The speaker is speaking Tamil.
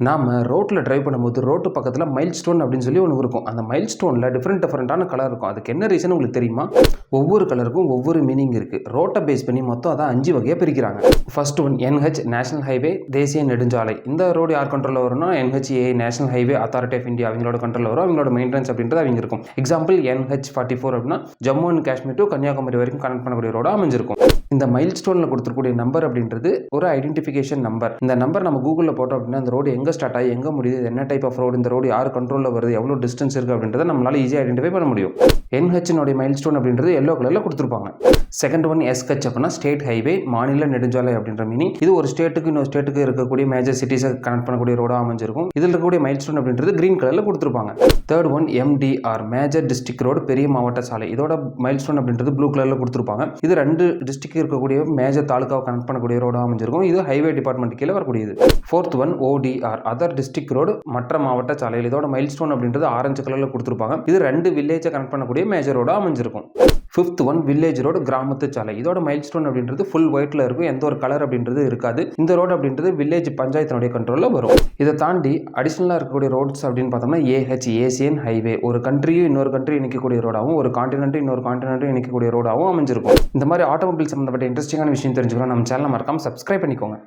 நாம் ரோட்டில் டிரைவ் பண்ணும்போது ரோட்டு பக்கத்தில் மைல்ஸ்டோன் அப்படின்னு சொல்லி ஒன்று இருக்கும். அந்த மைல்ஸ்டோனில் டிஃப்ரெண்ட்டான கலர் இருக்கும். அதுக்கு என்ன ரீசன் உங்களுக்கு தெரியுமா? ஒவ்வொரு கலருக்கும் ஒவ்வொரு மீனிங் இருக்குது. ரோட்டை பேஸ் பண்ணி மொத்தம் அதான் 5 வகையாக பிரிக்கிறாங்க. First one NH national highway, தேசிய நெடுஞ்சாலை. இந்த ரோடு யார் கண்ட்ரோலில் வரும்னா NHAI national highway authority of India அவங்களோட கண்ட்ரோலில் வரும். அவங்களோட மெயின்டெனன்ஸ் அப்படின்றது அவங்க இருக்கும். எக்ஸாம்பிள் NH44 அப்படின்னா ஜம்மு அண்ட் காஷ்மீர் டு கன்னியாகுமரி வரைக்கும் கனெக்ட் பண்ணக்கூடிய ரோடாக அமைஞ்சிருக்கும். இந்த மைல்ஸ்டோனில் கொடுத்துருக்கூடிய நம்பர் அப்படின்றது ஒரு ஐடென்டிஃபிகேஷன் நம்பர். இந்த நம்பர் நம்ம கூகுளில் போட்டோம் அப்படின்னா அந்த ரோடு எங்கே ஸ்டார்ட் ஆகி எங்கே முடியுது, என்ன டைப் ஆஃப் ரோடு, இந்த ரோடு யார் கண்ட்ரோலில் வருது, எவ்வளோ டிஸ்டன்ஸ் இருக்குது அப்படின்றத நம்மளால் ஈஸியாக ஐடென்டிஃபை பண்ண முடியும். NH மைல்ஸ்டோன் அப்படின்றது எல்லோ கலரில் கொடுத்துருப்பாங்க. செகண்ட் ஒன் SH அப்படின்னா ஸ்டேட் ஹைவே, மாநில நெடுஞ்சாலை அப்படின்ற மீனிங். இது ஒரு ஸ்டேட்டுக்கு இன்னொரு ஸ்டேட்டுக்கு இருக்கக்கூடிய மேஜர் சிட்டிஸை கனெக்ட் பண்ணக்கூடிய ரோடாக அமைஞ்சிருக்கும். இதில் இருக்கக்கூடிய மைல்ஸ்டோன் அப்படின்றது கிரீன் கலரில் கொடுத்துருப்பாங்க. Third one MDR major district road, பெரிய மாவட்ட சாலை. இதோட மைல்ஸ்டோன் அப்படின்றது ப்ளூ கலரில் கொடுத்துருப்பாங்க. இது 2 டிஸ்ட்ரிக்ட் இருக்கக்கூடிய மேஜர் தாலுக்காவை கனெக்ட் பண்ணக்கூடிய ரோடாக அமைஞ்சிருக்கும். இது ஹைவே டிபார்ட்மெண்ட் கீழே வரக்கூடியது. Fourth one ODR other district road, மற்ற மாவட்ட சாலைகள். இதோட மைல்ஸ்டோன் அப்படின்றது ஆரஞ்சு கலரில் கொடுத்துருப்பாங்க. இது 2 வில்லேஜை கனெக்ட் பண்ணக்கூடிய மேஜர் ரோடாக அமைஞ்சிருக்கும். ஃபிஃப்த் ஒன் வில்லேஜ் ரோடு, கிராமத்து சாலை. இதோட மைல்ஸ்டோன் அப்படின்றது ஃபுல் ஒயிட்ல இருக்கும். எந்த ஒரு கலர் அப்படின்றது இருக்காது. இந்த ரோடு அப்படின்றது வில்லேஜ் பஞ்சாயத்தினுடைய கண்ட்ரோலில் வரும். இதை தாண்டி அடிஷனலாக இருக்கக்கூடிய ரோட்ஸ் அப்படின்னு பார்த்தோம்னா ASIAN ஹைவே, ஒரு கண்ட்ரியும் இன்னொரு கண்ட்ரி இணைக்கக்கூடிய ரோடாகவும் ஒரு கான்டினென்ட்டும் இன்னொரு கான்டினென்ட்டும் இணைக்கக்கூடிய ரோடாகவும் அமைஞ்சிருக்கும். இந்த மாதிரி ஆட்டோமொபைல் சம்பந்தப்பட்ட இன்ட்ரெஸ்டிங்கான விஷயம் தெரிஞ்சுக்கணும் நம்ம சேனலை மறக்காம சப்ஸ்கிரைப் பண்ணிக்கோங்க.